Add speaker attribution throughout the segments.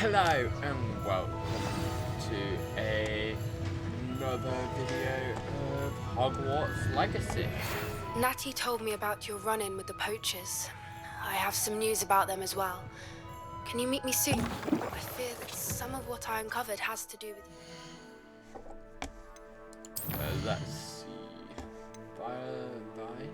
Speaker 1: Hello and welcome to another video of Hogwarts Legacy.
Speaker 2: Natty told me about your run-in with the poachers. I have some news about them as well. Can you meet me soon? I fear that some of what I uncovered has to do with you.
Speaker 1: Let's see. Vice.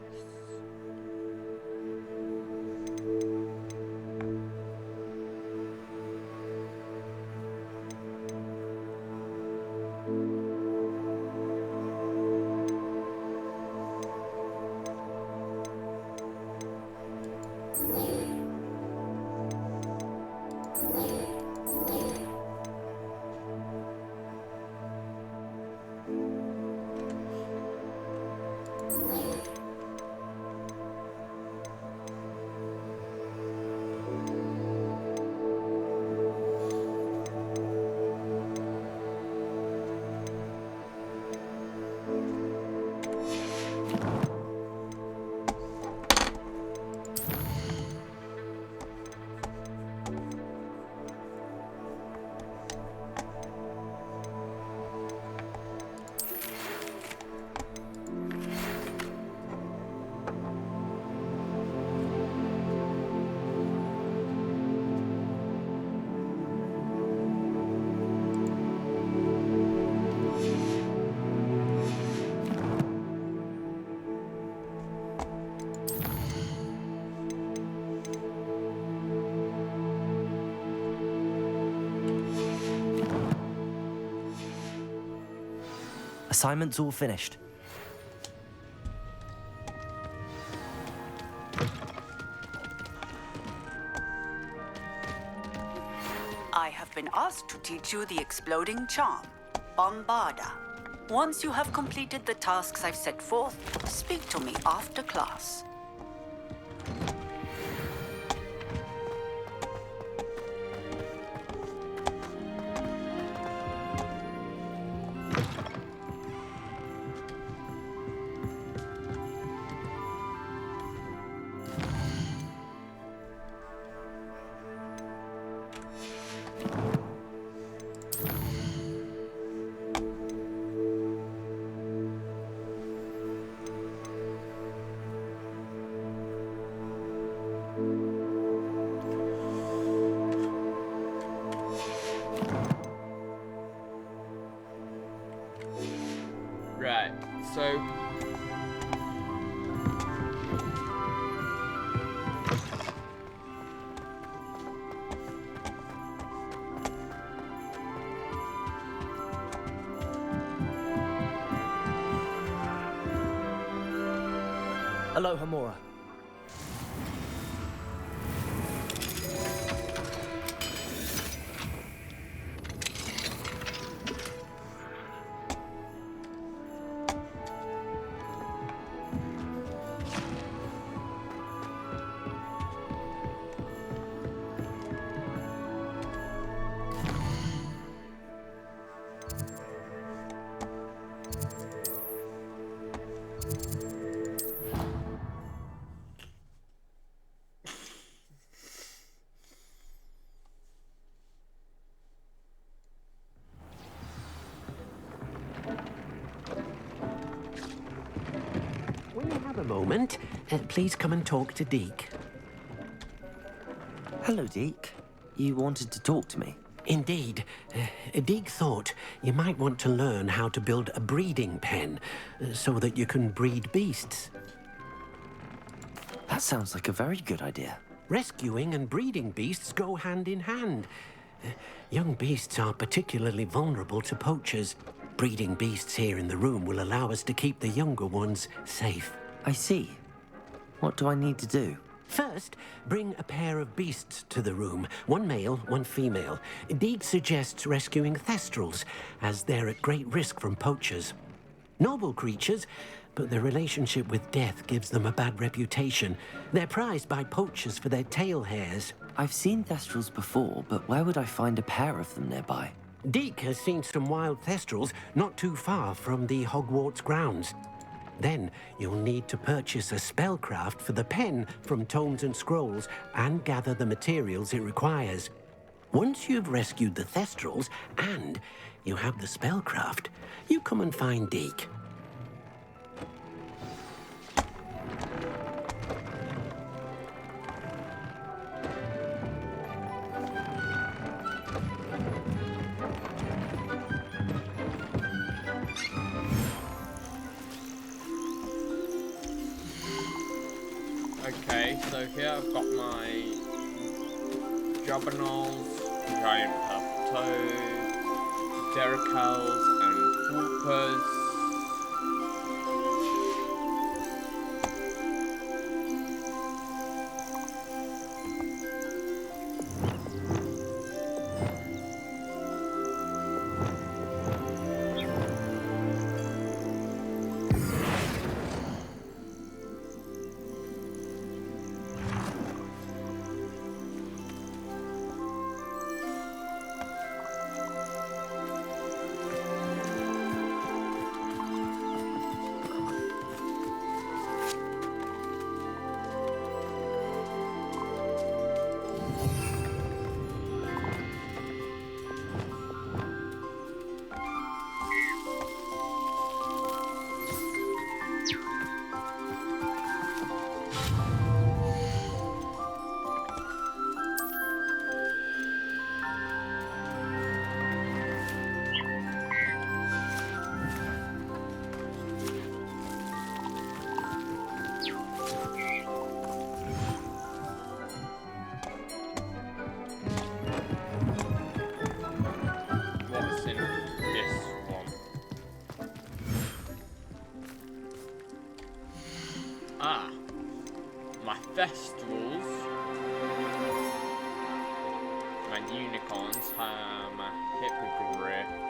Speaker 3: Assignment's all finished.
Speaker 4: I have been asked to teach you the exploding charm, Bombarda. Once you have completed the tasks I've set forth, speak to me after class.
Speaker 1: Right, so
Speaker 3: Aloha, Mora.
Speaker 5: When you have a moment, please come and talk to Deke.
Speaker 3: Hello, Deke. You wanted to talk to me?
Speaker 5: Indeed. Deke thought you might want to learn how to build a breeding pen so that you can breed beasts.
Speaker 3: That sounds like a very good idea.
Speaker 5: Rescuing and breeding beasts go hand in hand. Young beasts are particularly vulnerable to poachers. Breeding beasts here in the room will allow us to keep the younger ones safe.
Speaker 3: I see. What do I need to do?
Speaker 5: First, bring a pair of beasts to the room. One male, one female. Deke suggests rescuing thestrals, as they're at great risk from poachers. Noble creatures, but their relationship with death gives them a bad reputation. They're prized by poachers for their tail hairs.
Speaker 3: I've seen thestrals before, but where would I find a pair of them nearby?
Speaker 5: Deke has seen some wild thestrals not too far from the Hogwarts grounds. Then you'll need to purchase a spellcraft for the pen from Tomes and Scrolls and gather the materials it requires. Once you've rescued the Thestrals and you have the spellcraft, you come and find Deke.
Speaker 1: Okay, so here I've got my Jobberknolls, Giant Puff Toads, Derricals, and Whoopers. What's in this one? Ah, my Thestrals, my Unicorns, my Hippogriffs.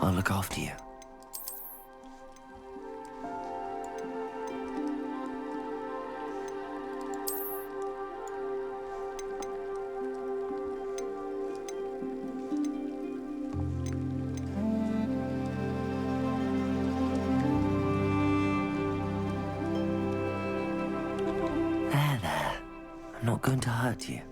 Speaker 3: I'll look after you. There. I'm not going to hurt you.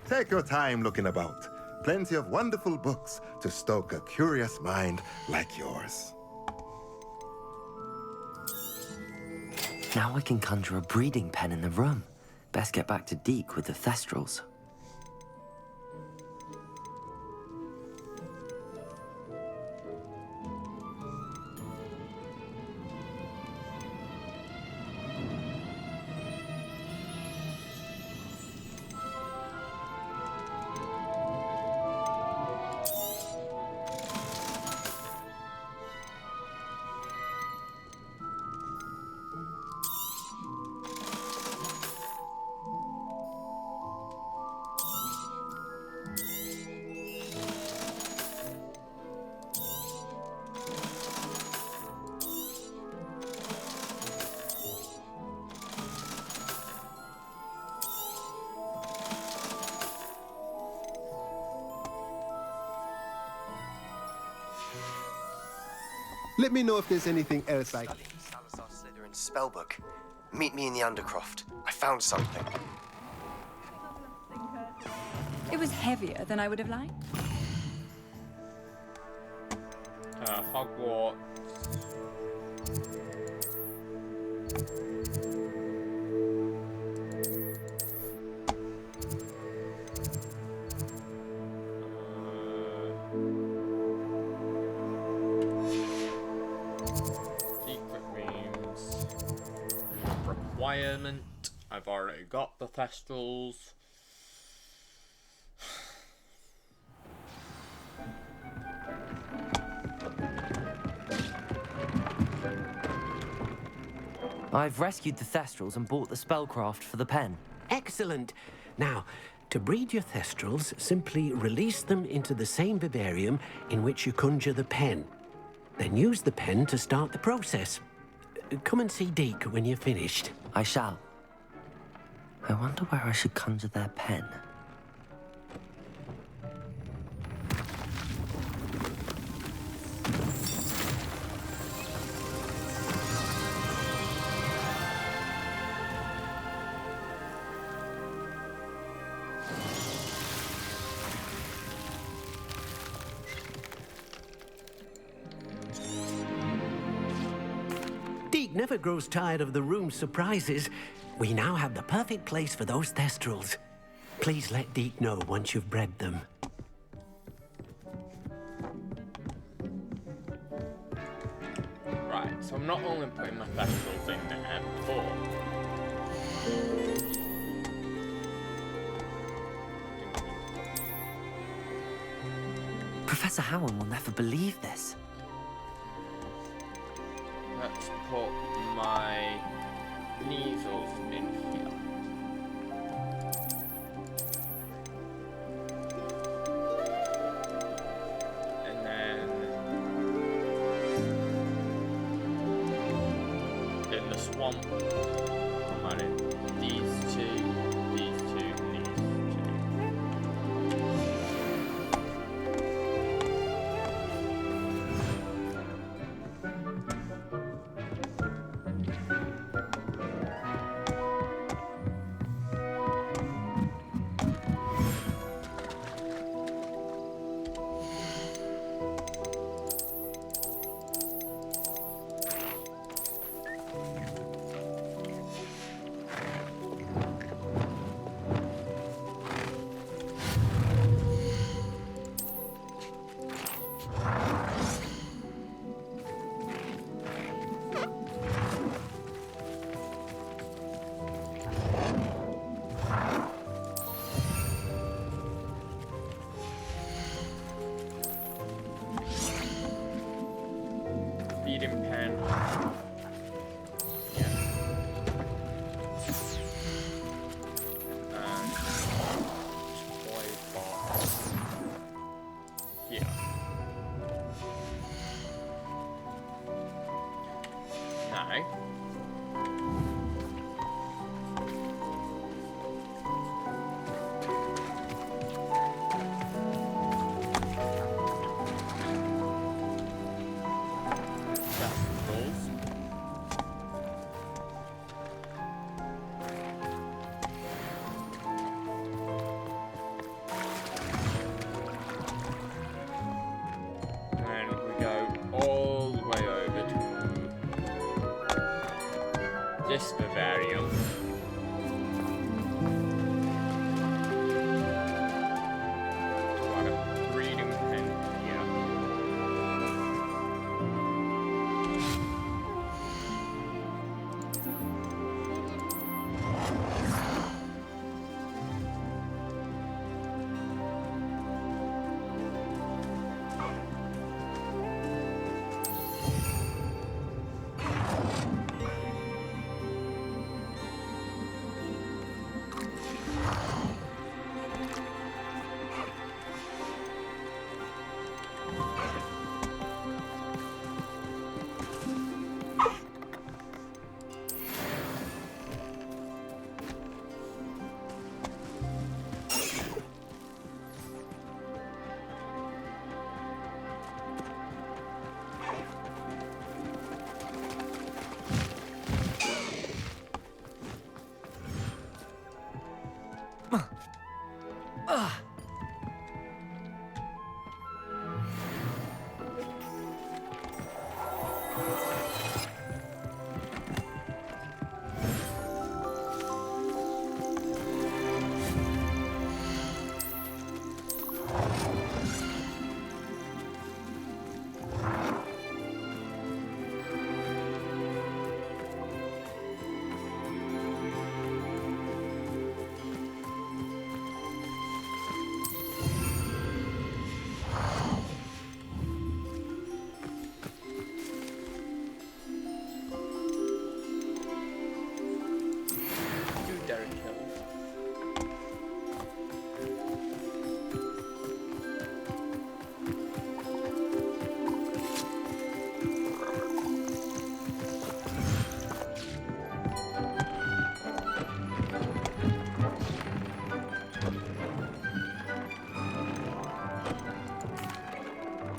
Speaker 6: Take your time looking about. Plenty of wonderful books to stoke a curious mind like yours.
Speaker 3: Now I can conjure a breeding pen in the room. Best get back to Deke with the Thestrals.
Speaker 7: Let me know if there's anything else I...
Speaker 8: Studying Salazar Slytherin's spellbook. Meet me in the Undercroft. I found something.
Speaker 9: It was heavier than I would have liked.
Speaker 1: Hogwarts. Secret rooms. Requirement. I've already got the Thestrals.
Speaker 3: I've rescued the Thestrals and bought the spellcraft for the pen.
Speaker 5: Excellent. Now, to breed your Thestrals, simply release them into the same vivarium in which you conjure the pen. Then use the pen to start the process. Come and see Deke when you're finished.
Speaker 3: I shall. I wonder where I should conjure their pen.
Speaker 5: Deke never grows tired of the room's surprises. We now have the perfect place for those Thestrals. Please let Deke know once you've bred them.
Speaker 1: Right, so I'm not only putting my Thestrals in there, but
Speaker 3: Professor Howard will never believe this.
Speaker 1: let's put my measles in here. And then in the swamp, I'm adding these two, and these two. Feeding pen. Yeah. And toy box. Here. Now. And we go all the way over to this vivarium. To add a breeding pen here.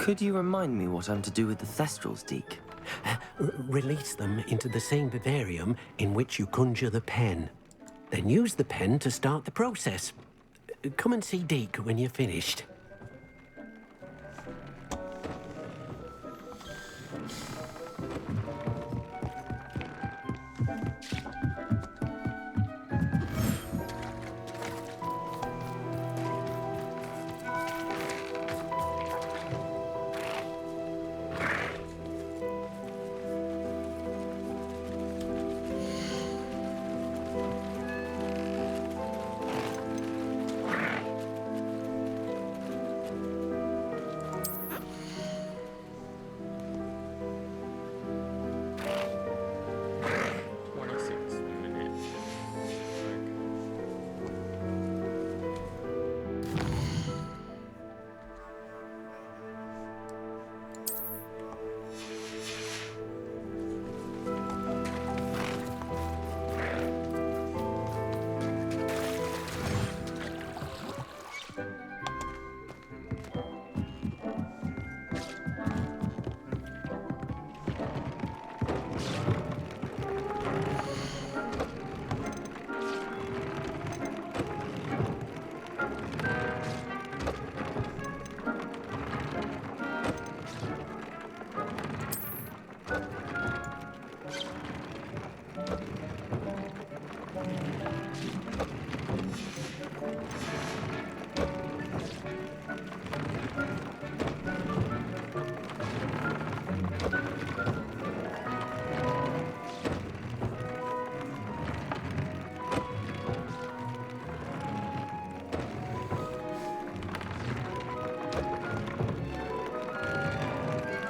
Speaker 3: Could you remind me what I'm to do with the Thestrals, Deke?
Speaker 5: Release them into the same vivarium in which you conjure the pen. Then use the pen to start the process. Come and see Deke when you're finished.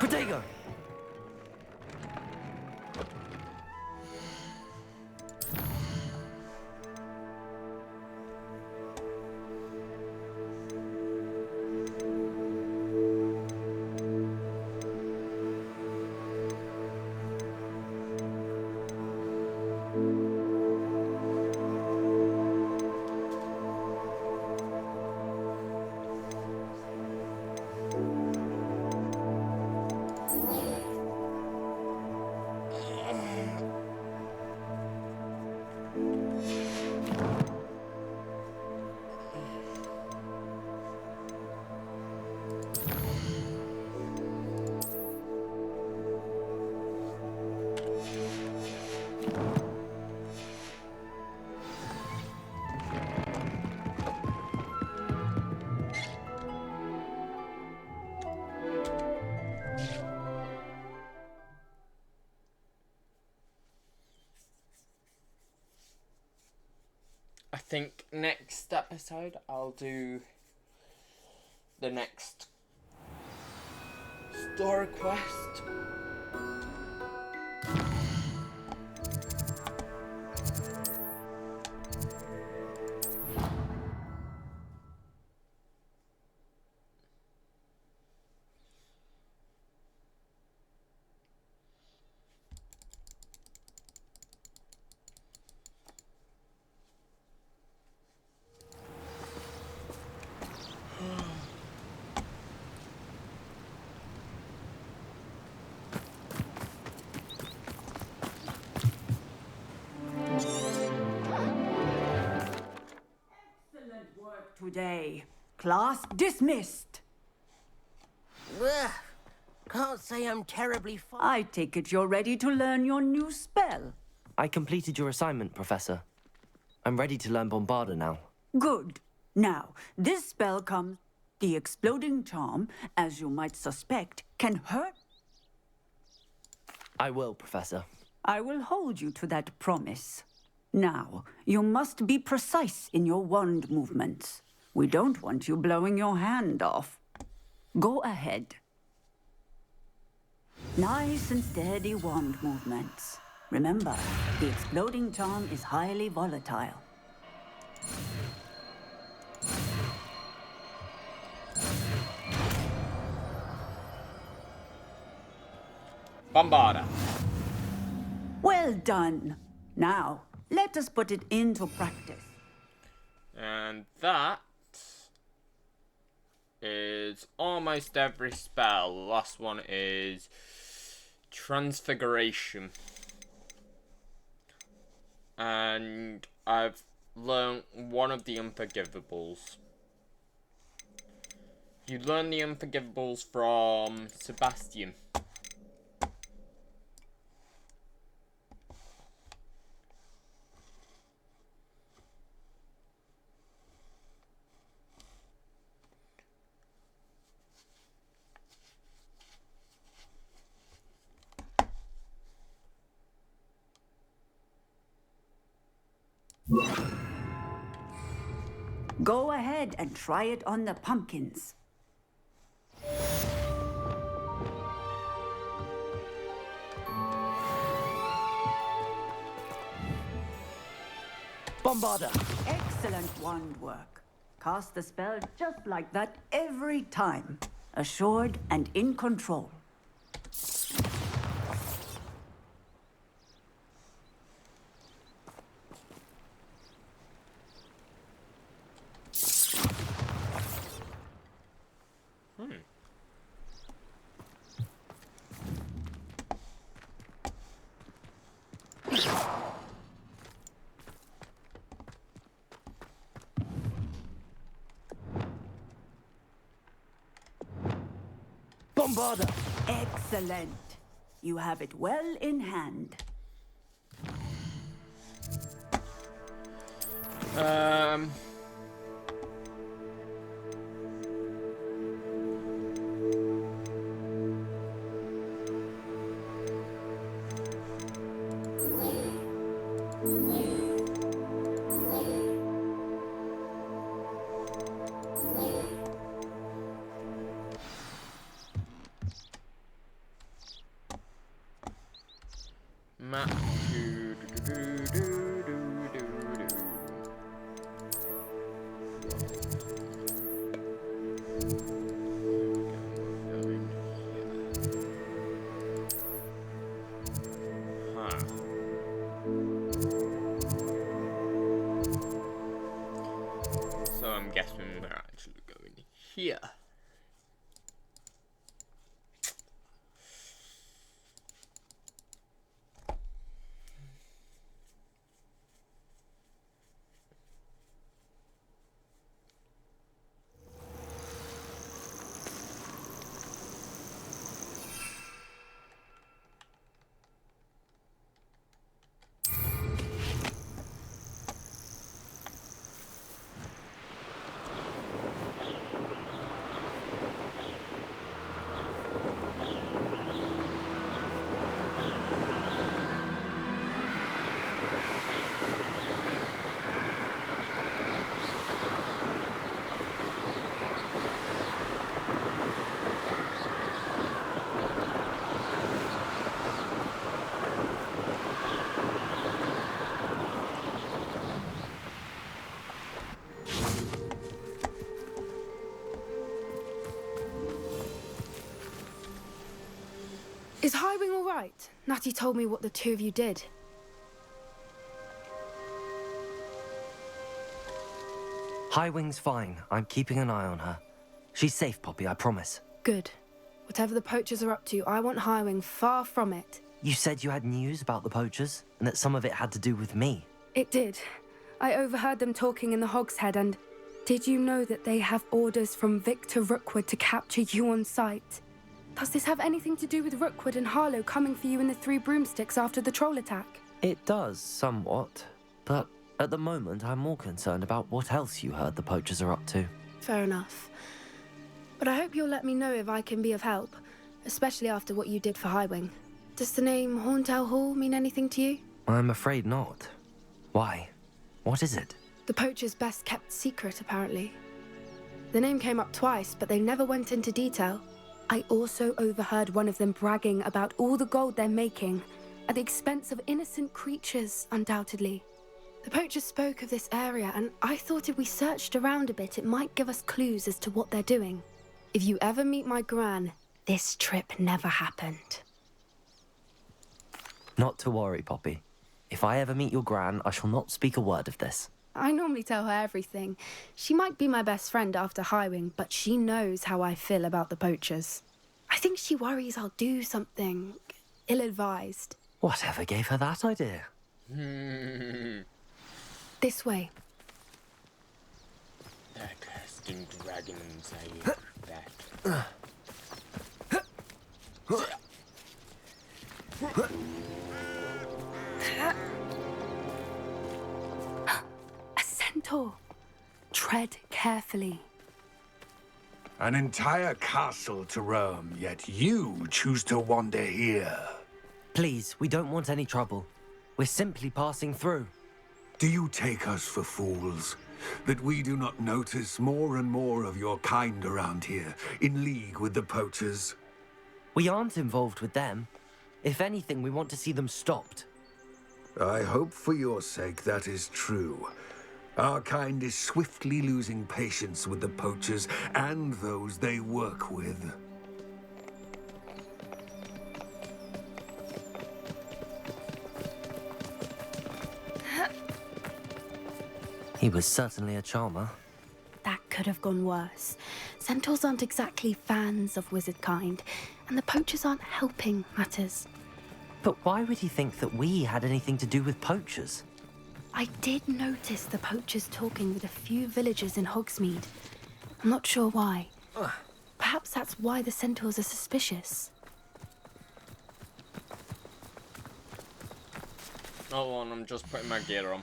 Speaker 3: Protego!
Speaker 1: I think next episode I'll do the next story quest.
Speaker 4: Today. Class dismissed.
Speaker 10: Ugh, can't say I'm terribly far.
Speaker 4: I take it you're ready to learn your new spell.
Speaker 3: I completed your assignment, Professor. I'm ready to learn Bombarda now.
Speaker 4: Good. Now, this spell comes... The exploding charm, as you might suspect, can hurt...
Speaker 3: I will, Professor.
Speaker 4: I will hold you to that promise. Now, you must be precise in your wand movements. We don't want you blowing your hand off. Go ahead. Nice and steady wand movements. Remember, the exploding charm is highly volatile.
Speaker 1: Bombarda.
Speaker 4: Well done. Now, let us put it into practice.
Speaker 1: And that is almost every spell. The last one is Transfiguration. And I've learned one of the Unforgivables. You learn the Unforgivables from Sebastian.
Speaker 4: Go ahead and try it on the pumpkins.
Speaker 5: Bombarda!
Speaker 4: Excellent wand work. Cast the spell just like that every time. Assured and in control.
Speaker 5: Bombarda!
Speaker 4: Excellent. You have it well in hand.
Speaker 1: So I'm guessing we're actually going here.
Speaker 2: Is Highwing all right? Natty told me what the two of you did.
Speaker 3: Highwing's fine. I'm keeping an eye on her. She's safe, Poppy, I promise.
Speaker 2: Good. Whatever the poachers are up to, I want Highwing far from it.
Speaker 3: You said you had news about the poachers, and that some of it had to do with me.
Speaker 2: It did. I overheard them talking in the Hogshead, and did you know that they have orders from Victor Rookwood to capture you on sight? Does this have anything to do with Rookwood and Harlow coming for you in the Three Broomsticks after the troll attack?
Speaker 3: It does, somewhat. But at the moment, I'm more concerned about what else you heard the poachers are up to.
Speaker 2: Fair enough. But I hope you'll let me know if I can be of help, especially after what you did for Highwing. Does the name Horntail Hall mean anything to you?
Speaker 3: I'm afraid not. Why? What is it?
Speaker 2: The poachers' best kept secret, apparently. The name came up twice, but they never went into detail. I also overheard one of them bragging about all the gold they're making, at the expense of innocent creatures, undoubtedly. The poachers spoke of this area, and I thought if we searched around a bit, it might give us clues as to what they're doing. If you ever meet my gran, this trip never happened.
Speaker 3: Not to worry, Poppy. If I ever meet your gran, I shall not speak a word of this.
Speaker 2: I normally tell her everything. She might be my best friend after Highwing, but she knows how I feel about the poachers. I think she worries I'll do something ill-advised.
Speaker 3: Whatever gave her that idea?
Speaker 2: This way.
Speaker 1: That casting dragons, I hate that.
Speaker 2: A centaur. Tread carefully.
Speaker 11: An entire castle to roam, yet you choose to wander here.
Speaker 3: Please, we don't want any trouble. We're simply passing through.
Speaker 11: Do you take us for fools? That we do not notice more and more of your kind around here, in league with the poachers?
Speaker 3: We aren't involved with them. If anything, we want to see them stopped.
Speaker 11: I hope for your sake that is true. Our kind is swiftly losing patience with the poachers and those they work with.
Speaker 3: He was certainly a charmer.
Speaker 2: That could have gone worse. Centaurs aren't exactly fans of wizard kind, and the poachers aren't helping matters.
Speaker 3: But why would he think that we had anything to do with poachers?
Speaker 2: I did notice the poachers talking with a few villagers in Hogsmeade. I'm not sure why. Perhaps that's why the centaurs are suspicious.
Speaker 1: Hold on, I'm just putting my gear on.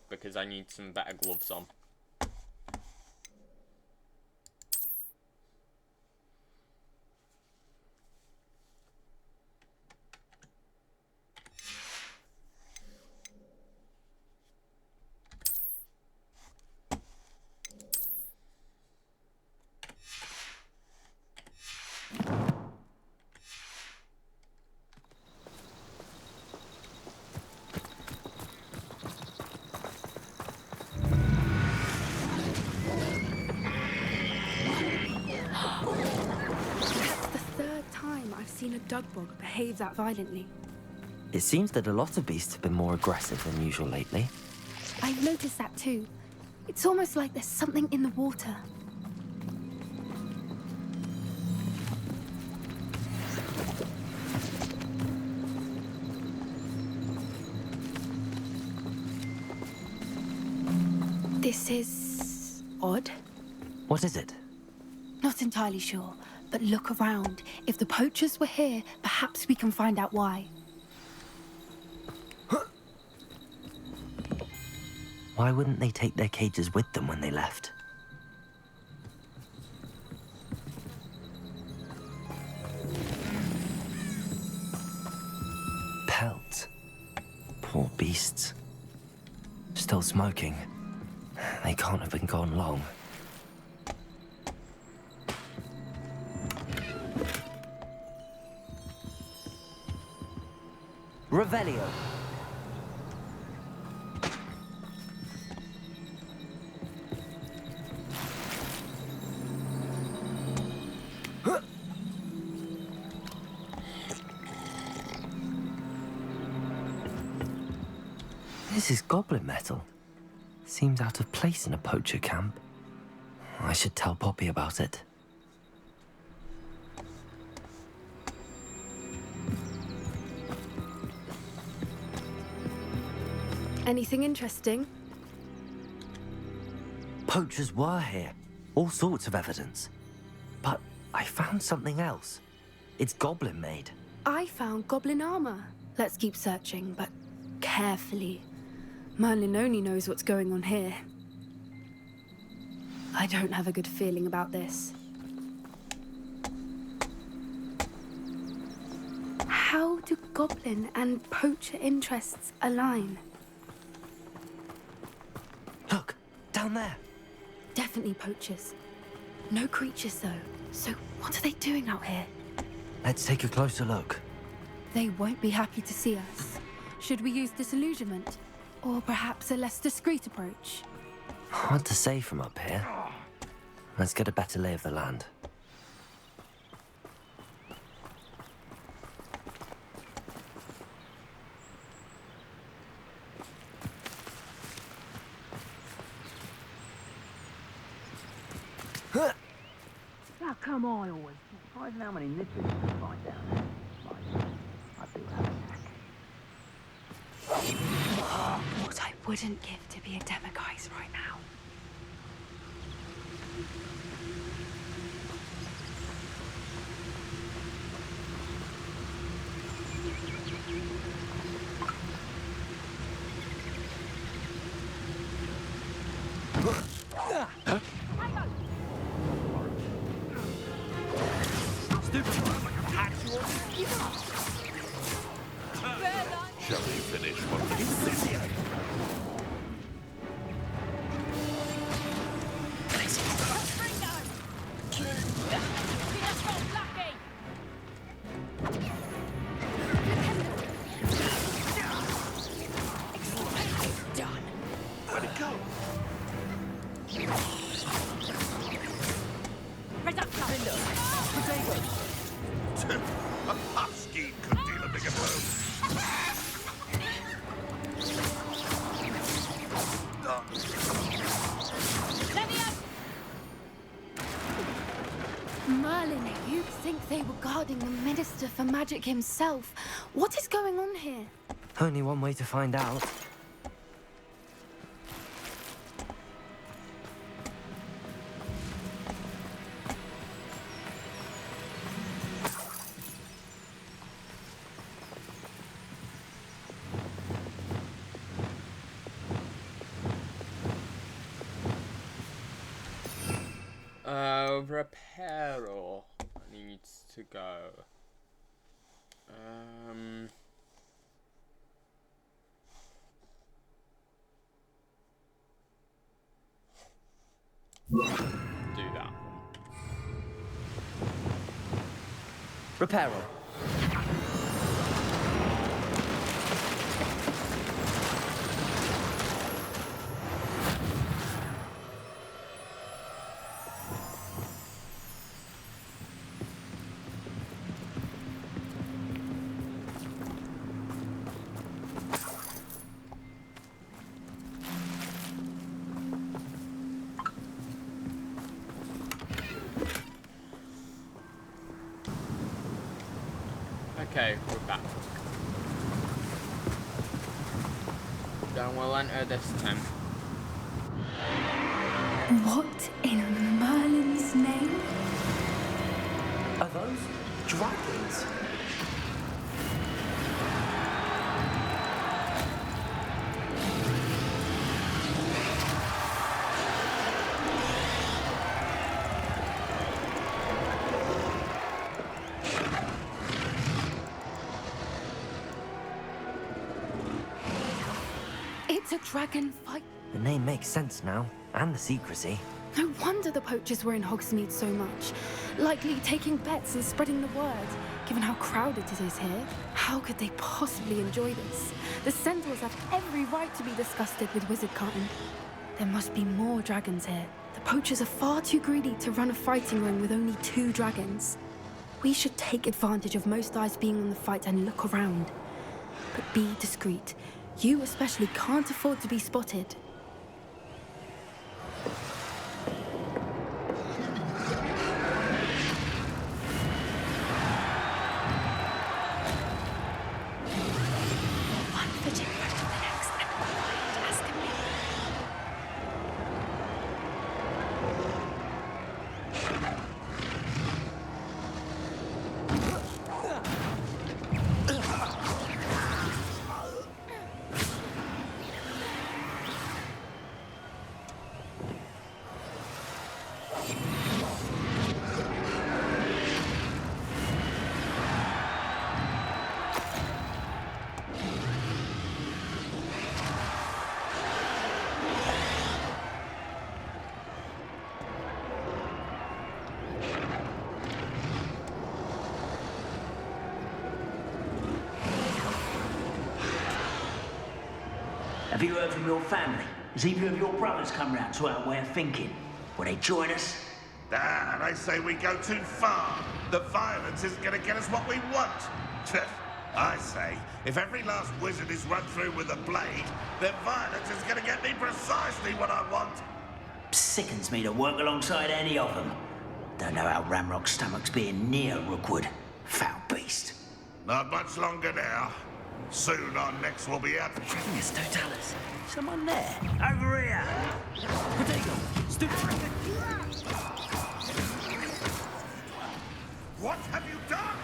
Speaker 1: Because I need some better gloves on.
Speaker 2: Seen a dugbog behave that violently.
Speaker 3: It seems that a lot of beasts have been more aggressive than usual lately.
Speaker 2: I've noticed that too. It's almost like there's something in the water. This is odd.
Speaker 3: What is it?
Speaker 2: Not entirely sure. But look around. If the poachers were here, perhaps we can find out why.
Speaker 3: Why wouldn't they take their cages with them when they left? Pelt. Poor beasts. Still smoking. They can't have been gone long. Revelio. This is goblin metal. Seems out of place in a poacher camp. I should tell Poppy about it.
Speaker 2: Anything interesting?
Speaker 3: Poachers were here. All sorts of evidence. But I found something else. It's goblin made.
Speaker 2: I found goblin armor. Let's keep searching, but carefully. Merlin only knows what's going on here. I don't have a good feeling about this. How do goblin and poacher interests align?
Speaker 3: Look, down there.
Speaker 2: Definitely poachers. No creatures, though. So what are they doing out here?
Speaker 3: Let's take a closer look.
Speaker 2: They won't be happy to see us. Should we use disillusionment? Or perhaps a less discreet approach?
Speaker 3: Hard to say from up here. Let's get a better lay of the land. Now, come on, always. Surprising how many nippers you can find down there. Right. I do have a sec.
Speaker 2: What I wouldn't give to be a demiguise right now.
Speaker 11: Shall we finish what we started? Where'd it go? A husky could deal a bigger blow.
Speaker 2: Merlin, you'd think they were guarding the Minister for Magic himself. What is going on here?
Speaker 3: Only one way to find out.
Speaker 1: Reparo needs to go. Do that.
Speaker 3: Reparo.
Speaker 1: Okay, we're back. Then we'll enter this tent.
Speaker 2: What in Merlin's name?
Speaker 3: Are those dragons?
Speaker 2: It's a dragon fight.
Speaker 3: The name makes sense now, and the secrecy.
Speaker 2: No wonder the poachers were in Hogsmeade so much. Likely taking bets and spreading the word, given how crowded it is here. How could they possibly enjoy this? The Centaurs have every right to be disgusted with wizard kind. There must be more dragons here. The poachers are far too greedy to run a fighting ring with only 2 dragons. We should take advantage of most eyes being on the fight and look around. But be discreet. You especially can't afford to be spotted. One fidget after the next and quiet as can be.
Speaker 12: Have you heard from your family? Has either of your brothers come round to our way of thinking? Will they join us?
Speaker 11: Ah, they say we go too far. The violence isn't going to get us what we want. I say, if every last wizard is run through with a blade, then violence is going to get me precisely what I want.
Speaker 12: Sickens me to work alongside any of them. Don't know how Ramrock's stomach's being near Rookwood. Foul beast.
Speaker 13: Not much longer now. Soon our necks will be out.
Speaker 12: Yes, Totalis. Someone there. Over here. Potato.
Speaker 13: What have you done?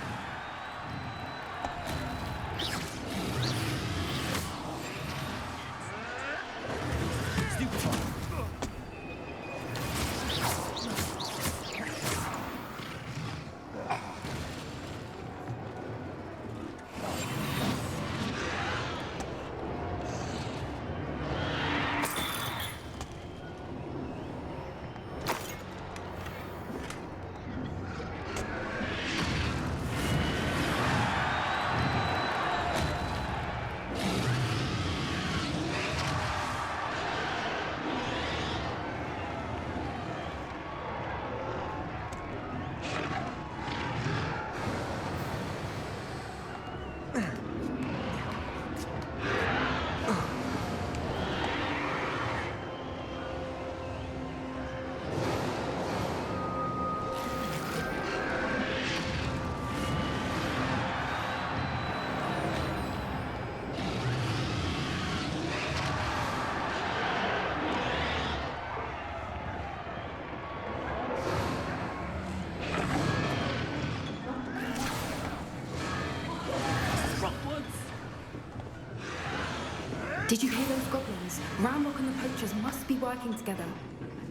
Speaker 2: Did you hear those goblins? Ramrock and the poachers must be working together.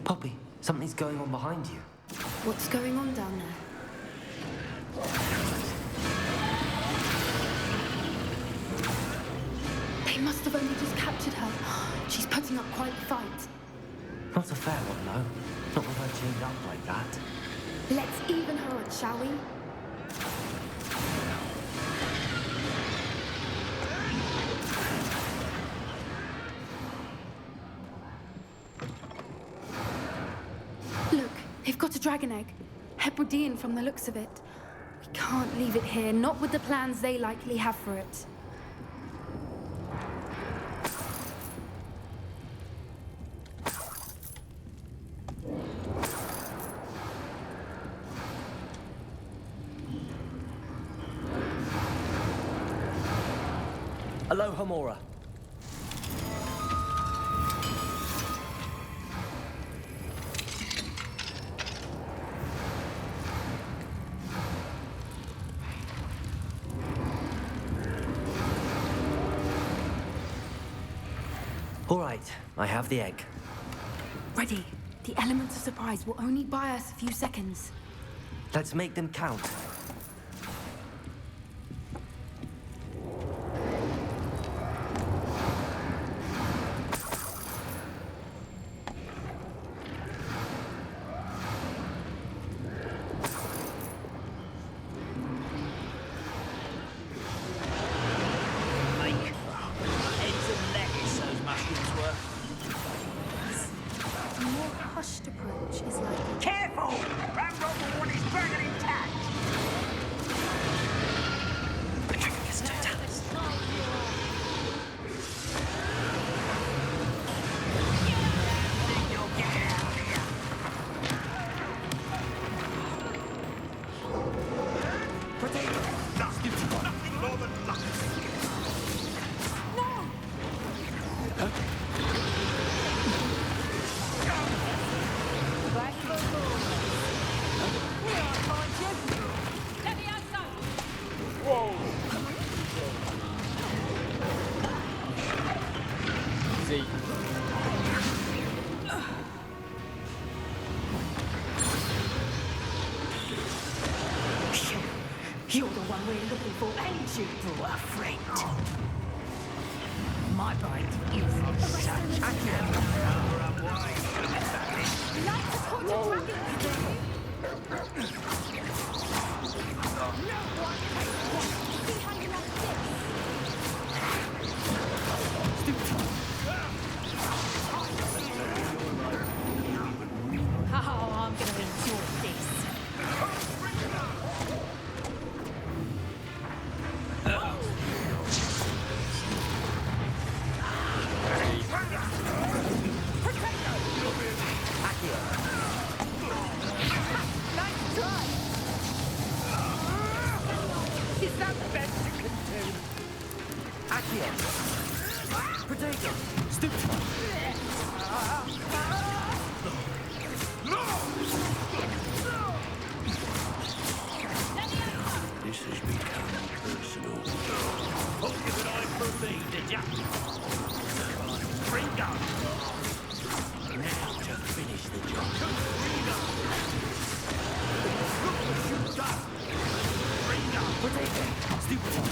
Speaker 3: Poppy, something's going on behind you.
Speaker 2: What's going on down there? They must have only just captured her. She's putting up quite a fight.
Speaker 3: Not a fair one, though. Not with her chained up like that.
Speaker 2: Let's even her out, shall we? Look, they've got a dragon egg. Hebridean from the looks of it. We can't leave it here, not with the plans they likely have for it.
Speaker 3: Aloha, Mora. All right, I have the egg.
Speaker 2: Ready. The elements of surprise will only buy us a few seconds.
Speaker 3: Let's make them count.
Speaker 4: You're the one we're looking for, ain't you, poor friend? My bite is such a
Speaker 2: Like to caught a dragon! See how you like this? Oh, I'm gonna enjoy this.
Speaker 4: I
Speaker 3: best you can do. Accio. Potato. Stupefy.
Speaker 5: This has become personal.
Speaker 12: Hope you an eye for me, did ya? Bring up.
Speaker 5: Now to finish the job.
Speaker 12: Bring up.
Speaker 3: Potato. Stupefy.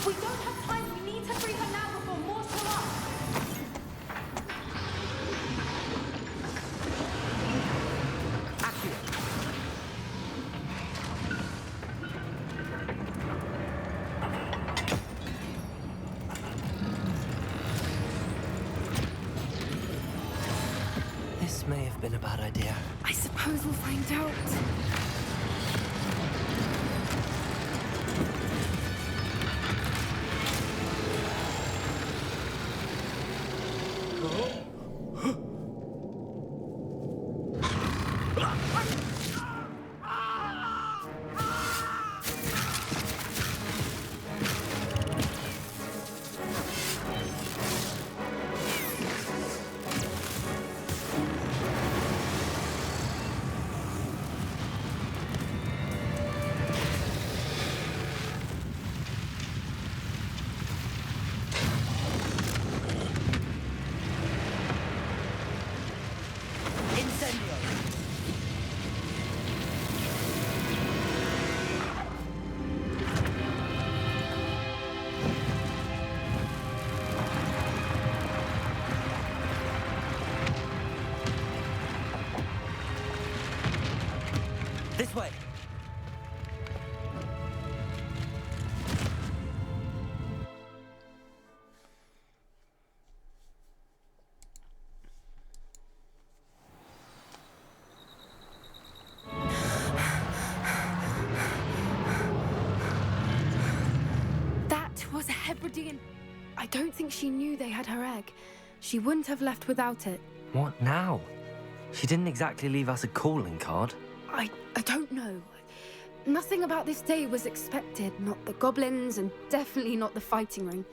Speaker 2: We don't have time. We need to free her now before more show up.
Speaker 3: Accio. This may have been a bad idea.
Speaker 2: I suppose we'll find out.
Speaker 3: This way.
Speaker 2: That was a Hebridean. I don't think she knew they had her egg. She wouldn't have left without it.
Speaker 3: What now? She didn't exactly leave us a calling card.
Speaker 2: I don't know. Nothing about this day was expected. Not the goblins, and definitely not the fighting ring.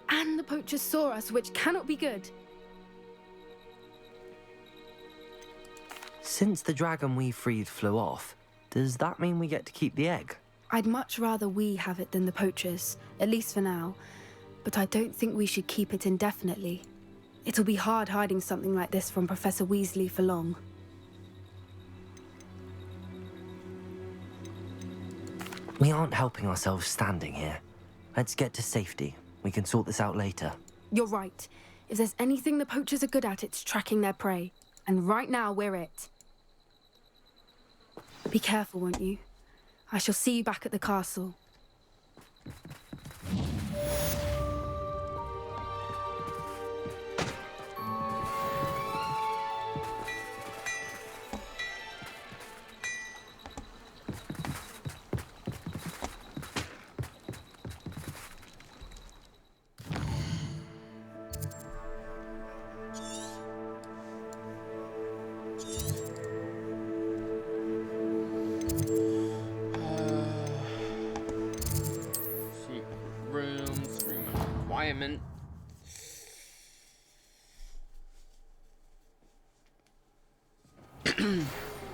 Speaker 2: And the poachers saw us, which cannot be good.
Speaker 3: Since the dragon we freed flew off, does that mean we get to keep the egg?
Speaker 2: I'd much rather we have it than the poachers, at least for now. But I don't think we should keep it indefinitely. It'll be hard hiding something like this from Professor Weasley for long.
Speaker 3: We aren't helping ourselves standing here. Let's get to safety. We can sort this out later.
Speaker 2: You're right. If there's anything the poachers are good at, it's tracking their prey. And right now, we're it. Be careful, won't you? I shall see you back at the castle.
Speaker 1: Requirement.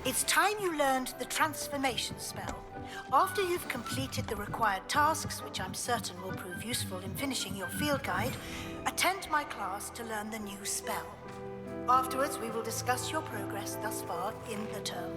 Speaker 14: It's time you learned the transformation spell. After you've completed the required tasks, which I'm certain will prove useful in finishing your field guide, attend my class to learn the new spell. Afterwards, we will discuss your progress thus far in the term.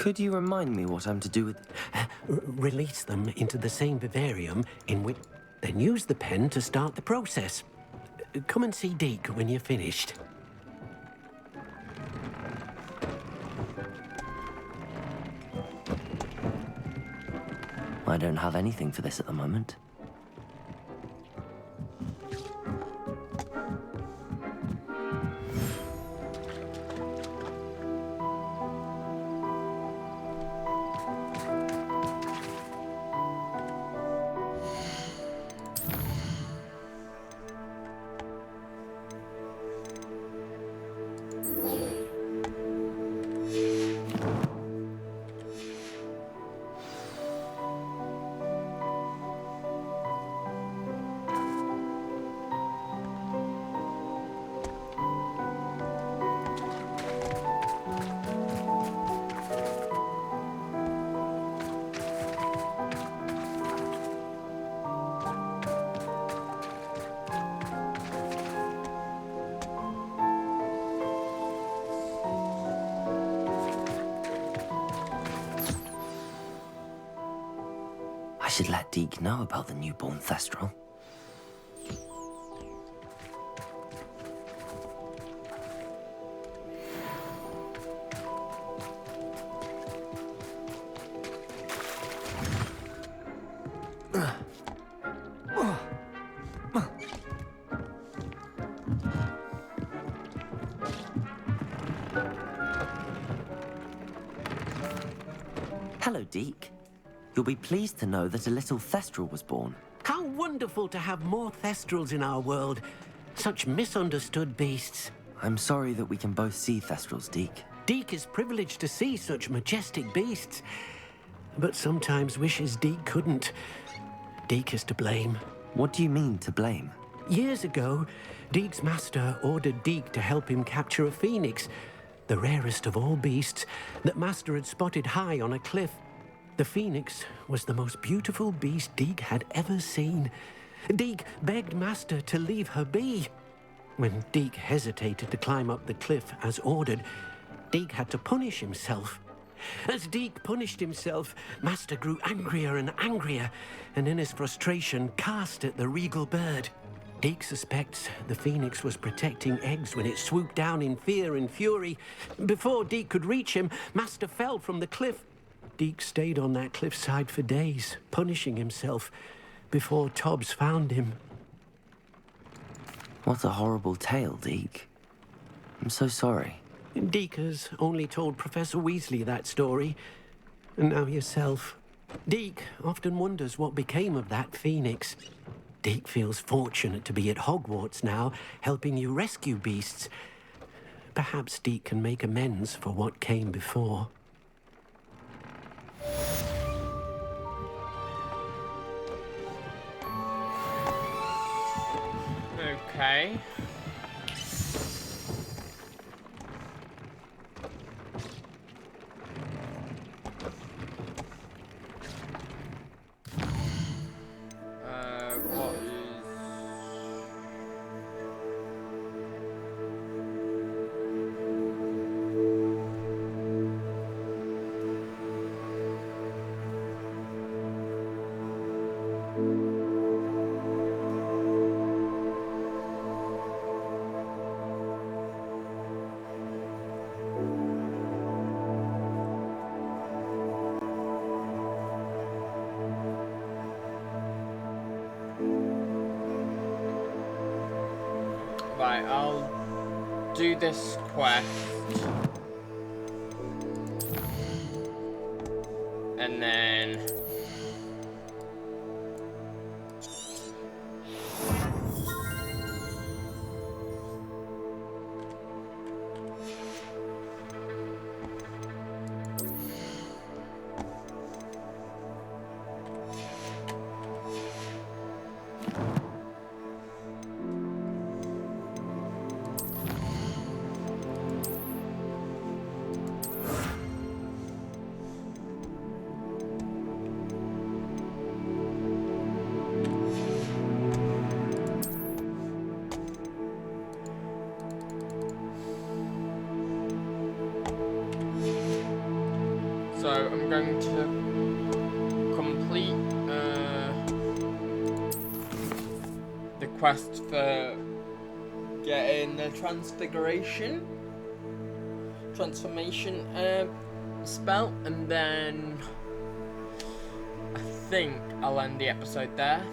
Speaker 3: Could you remind me what I'm to do with...
Speaker 5: Release them into the same vivarium in which... Then use the pen to start the process. Come and see Deke when you're finished.
Speaker 3: I don't have anything for this at the moment. I should let Deke know about the newborn Thestral. Hello, Deke. You'll be pleased to know that a little Thestral was born.
Speaker 5: How wonderful to have more Thestrals in our world. Such misunderstood beasts.
Speaker 3: I'm sorry that we can both see Thestrals, Deke.
Speaker 5: Deke is privileged to see such majestic beasts, but sometimes wishes Deke couldn't. Deke is to blame.
Speaker 3: What do you mean, to blame?
Speaker 5: Years ago, Deke's master ordered Deke to help him capture a phoenix, the rarest of all beasts that Master had spotted high on a cliff. The phoenix was the most beautiful beast Deke had ever seen. Deke begged Master to leave her be. When Deke hesitated to climb up the cliff as ordered, Deke had to punish himself. As Deke punished himself, Master grew angrier and angrier, and in his frustration cast at the regal bird. Deke suspects the phoenix was protecting eggs when it swooped down in fear and fury. Before Deke could reach him, Master fell from the cliff. Deke stayed on that cliffside for days, punishing himself, before Tobbs found him.
Speaker 3: What a horrible tale, Deke. I'm so sorry.
Speaker 5: Deke has only told Professor Weasley that story, and now yourself. Deke often wonders what became of that phoenix. Deke feels fortunate to be at Hogwarts now, helping you rescue beasts. Perhaps Deke can make amends for what came before.
Speaker 1: Okay. What is... Right, I'll do this quest. And then... I'm going to complete the quest for getting the transformation spell, and then I think I'll end the episode there.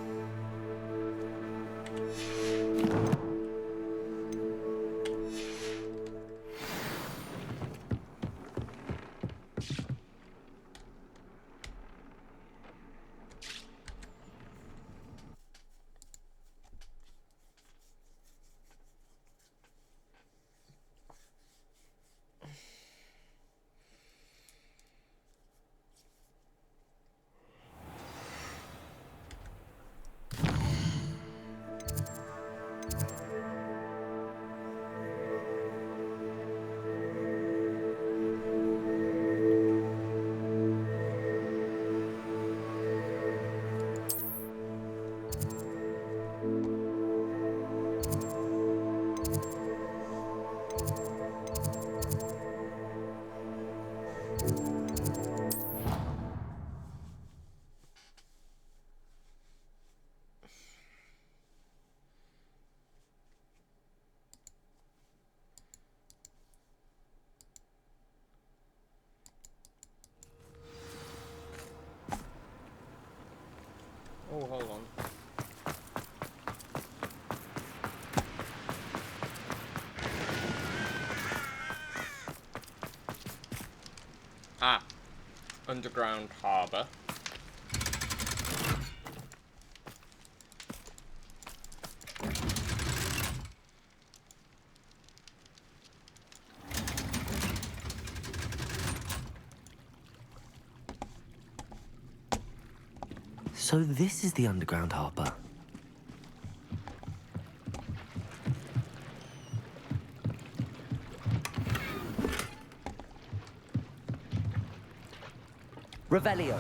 Speaker 1: Oh, hold on. Ah, underground harbour.
Speaker 3: So this is the underground harbour. Revelio.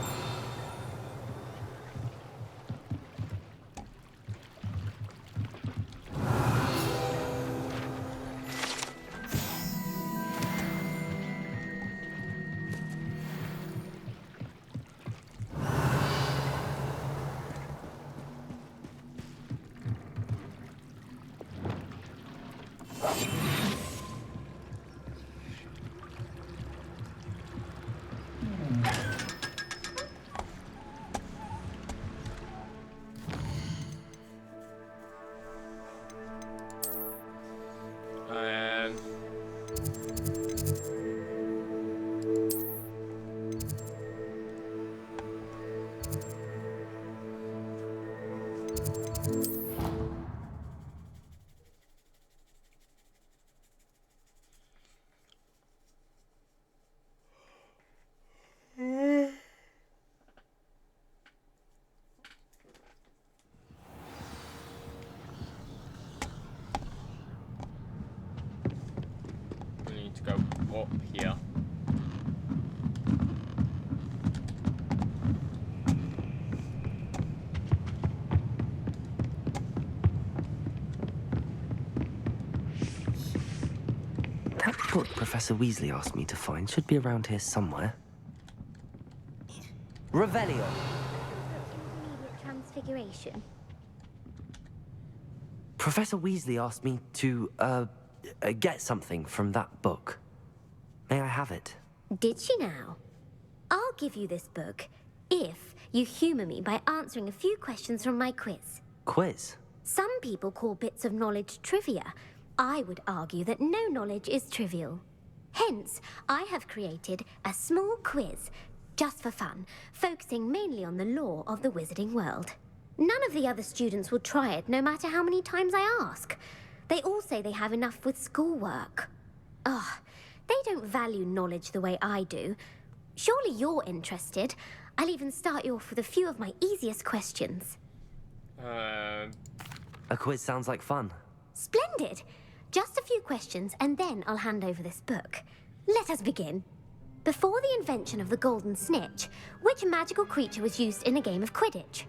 Speaker 3: To go up here. That book Professor Weasley asked me to find should be around here somewhere. Revelio.
Speaker 15: Transfiguration.
Speaker 3: Professor Weasley asked me to, get something from that book. May I have it?
Speaker 15: Did she now? I'll give you this book if you humour me by answering a few questions from my quiz.
Speaker 3: Quiz?
Speaker 15: Some people call bits of knowledge trivia. I would argue that no knowledge is trivial. Hence, I have created a small quiz, just for fun, focusing mainly on the lore of the wizarding world. None of the other students will try it, no matter how many times I ask. They all say they have enough with schoolwork. Ugh, they don't value knowledge the way I do. Surely you're interested. I'll even start you off with a few of my easiest questions.
Speaker 3: A quiz sounds like fun.
Speaker 15: Splendid! Just a few questions, and then I'll hand over this book. Let us begin. Before the invention of the golden snitch, which magical creature was used in a game of Quidditch?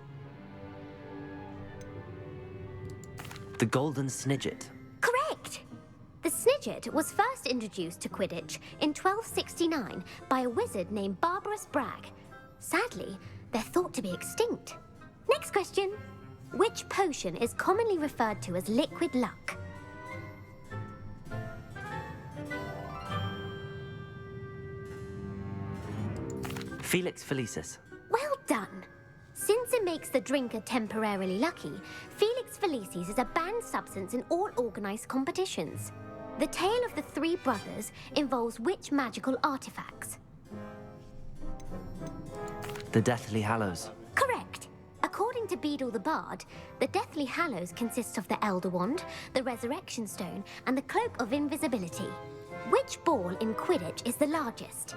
Speaker 3: The golden snidget.
Speaker 15: Correct! The snitch gadget was first introduced to Quidditch in 1269 by a wizard named Barbarous Bragg. Sadly, they're thought to be extinct. Next question. Which potion is commonly referred to as liquid luck?
Speaker 3: Felix Felicis.
Speaker 15: Well done. Since it makes the drinker temporarily lucky, Felix Felicis is a banned substance in all organized competitions. The tale of the three brothers involves which magical artifacts?
Speaker 3: The Deathly Hallows.
Speaker 15: Correct. According to Beadle the Bard, the Deathly Hallows consists of the Elder Wand, the Resurrection Stone, and the Cloak of Invisibility. Which ball in Quidditch is the largest?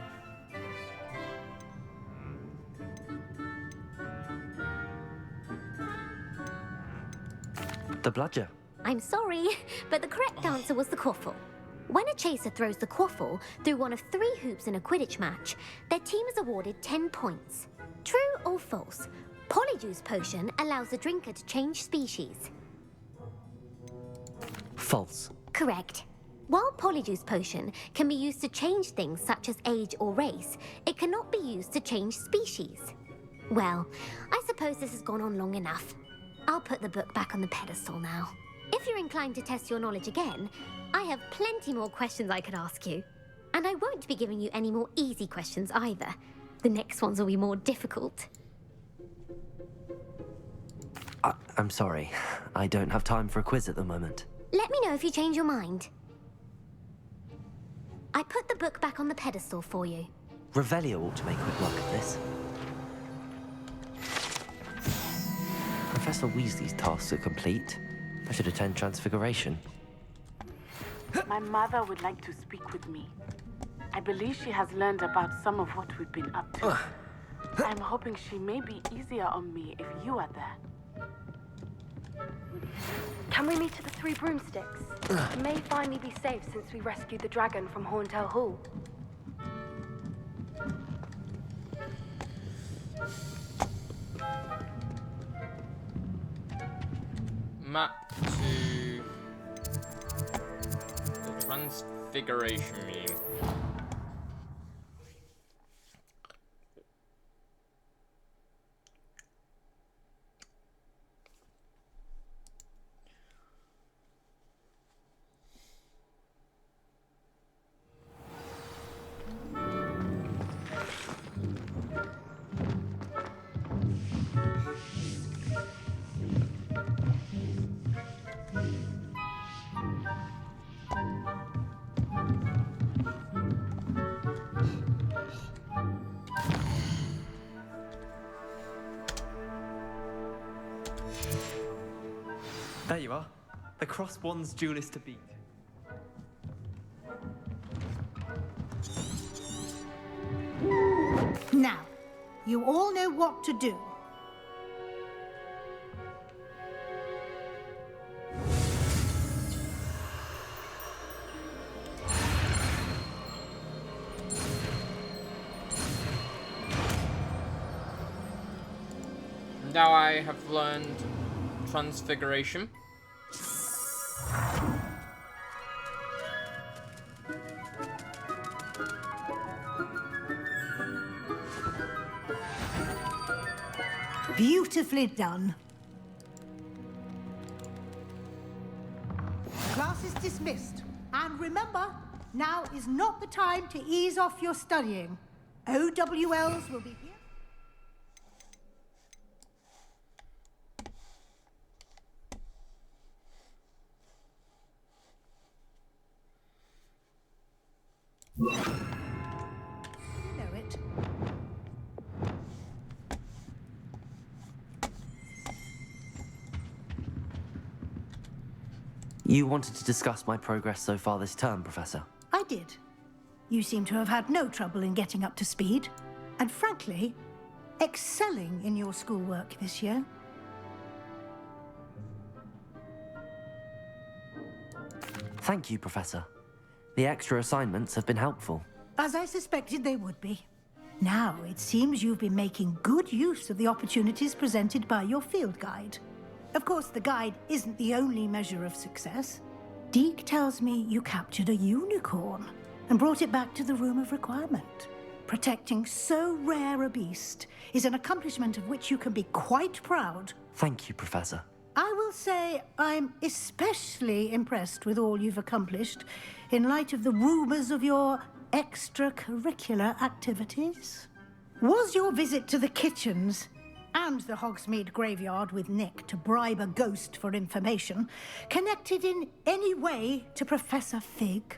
Speaker 3: The Bludger.
Speaker 15: I'm sorry, but the correct answer was the quaffle. When a chaser throws the quaffle through one of 3 hoops in a Quidditch match, their team is awarded 10 points. True or false? Polyjuice potion allows the drinker to change species.
Speaker 3: False.
Speaker 15: Correct. While Polyjuice potion can be used to change things such as age or race, it cannot be used to change species. Well, I suppose this has gone on long enough. I'll put the book back on the pedestal now. If you're inclined to test your knowledge again, I have plenty more questions I could ask you. And I won't be giving you any more easy questions either. The next ones will be more difficult.
Speaker 3: I'm sorry. I don't have time for a quiz at the moment.
Speaker 15: Let me know if you change your mind. I put the book back on the pedestal for you.
Speaker 3: Revelio ought to make quick work of this. Professor Weasley's tasks are complete. I should attend Transfiguration.
Speaker 16: My mother would like to speak with me. I believe she has learned about some of what we've been up to. I'm hoping she may be easier on me if you are there.
Speaker 17: Can we meet at the Three Broomsticks? It may finally be safe since we rescued the dragon from Horntail Hall.
Speaker 1: Map to the Transfiguration Room.
Speaker 18: There you are. The Crosswands duelist to beat.
Speaker 14: Now, you all know what to do.
Speaker 1: Now I have learned Transfiguration.
Speaker 14: Beautifully done. Class is dismissed. And remember, now is not the time to ease off your studying. OWLs will be here. You know it.
Speaker 3: You wanted to discuss my progress so far this term, Professor?
Speaker 14: I did. You seem to have had no trouble in getting up to speed. And frankly, excelling in your schoolwork this year.
Speaker 3: Thank you, Professor. The extra assignments have been helpful.
Speaker 14: As I suspected they would be. Now, it seems you've been making good use of the opportunities presented by your field guide. Of course, the guide isn't the only measure of success. Deke tells me you captured a unicorn and brought it back to the Room of Requirement. Protecting so rare a beast is an accomplishment of which you can be quite proud.
Speaker 3: Thank you, Professor.
Speaker 14: I will say I'm especially impressed with all you've accomplished in light of the rumors of your extracurricular activities. Was your visit to the kitchens and the Hogsmeade graveyard with Nick to bribe a ghost for information connected in any way to Professor Fig?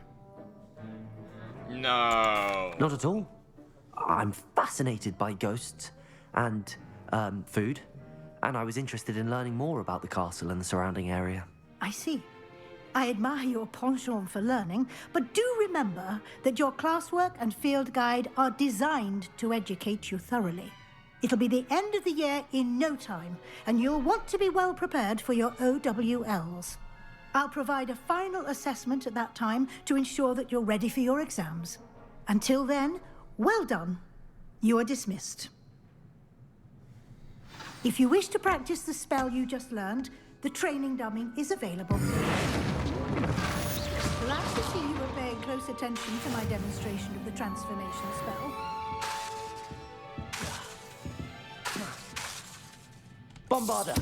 Speaker 1: No.
Speaker 3: Not at all. I'm fascinated by ghosts and food, and I was interested in learning more about the castle and the surrounding area.
Speaker 14: I see. I admire your penchant for learning, but do remember that your classwork and field guide are designed to educate you thoroughly. It'll be the end of the year in no time, and you'll want to be well prepared for your OWLs. I'll provide a final assessment at that time to ensure that you're ready for your exams. Until then, well done. You are dismissed. If you wish to practice the spell you just learned, the training dummy is available. Glad to see you were paying close attention to my demonstration of the transformation spell.
Speaker 3: Bombarder!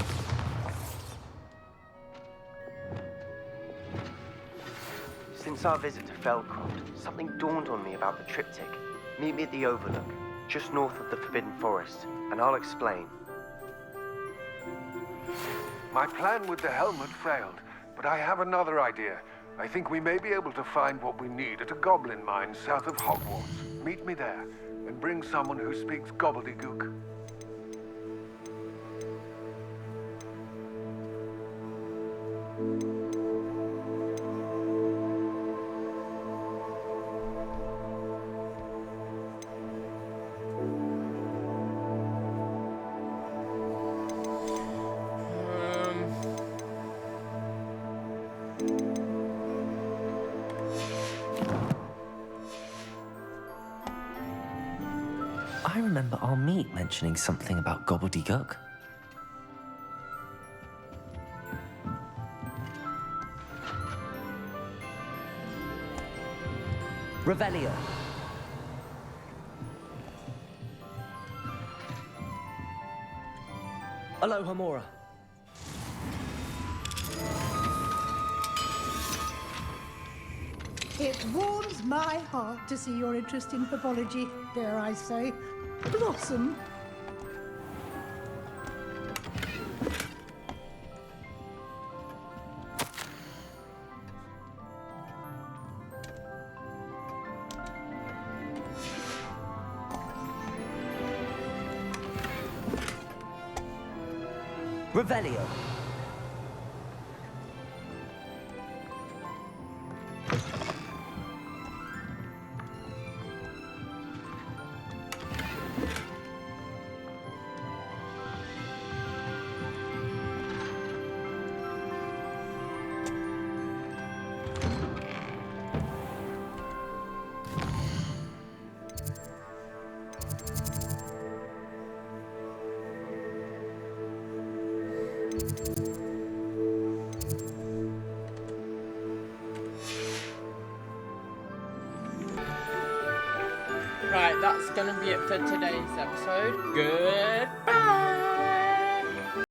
Speaker 8: Since our visit to Feldcroft, something dawned on me about the triptych. Meet me at the Overlook, just north of the Forbidden Forest, and I'll explain.
Speaker 11: My plan with the helmet failed, but I have another idea. I think we may be able to find what we need at a goblin mine south of Hogwarts. Meet me there, and bring someone who speaks gobbledygook.
Speaker 3: I remember our meet mentioning something about gobbledygook. Revelio. Aloha Mora.
Speaker 14: It warms my heart to see your interest in herbology, dare I say, blossom.
Speaker 3: Revelio.
Speaker 1: Right, that's gonna be it for today's episode. Goodbye!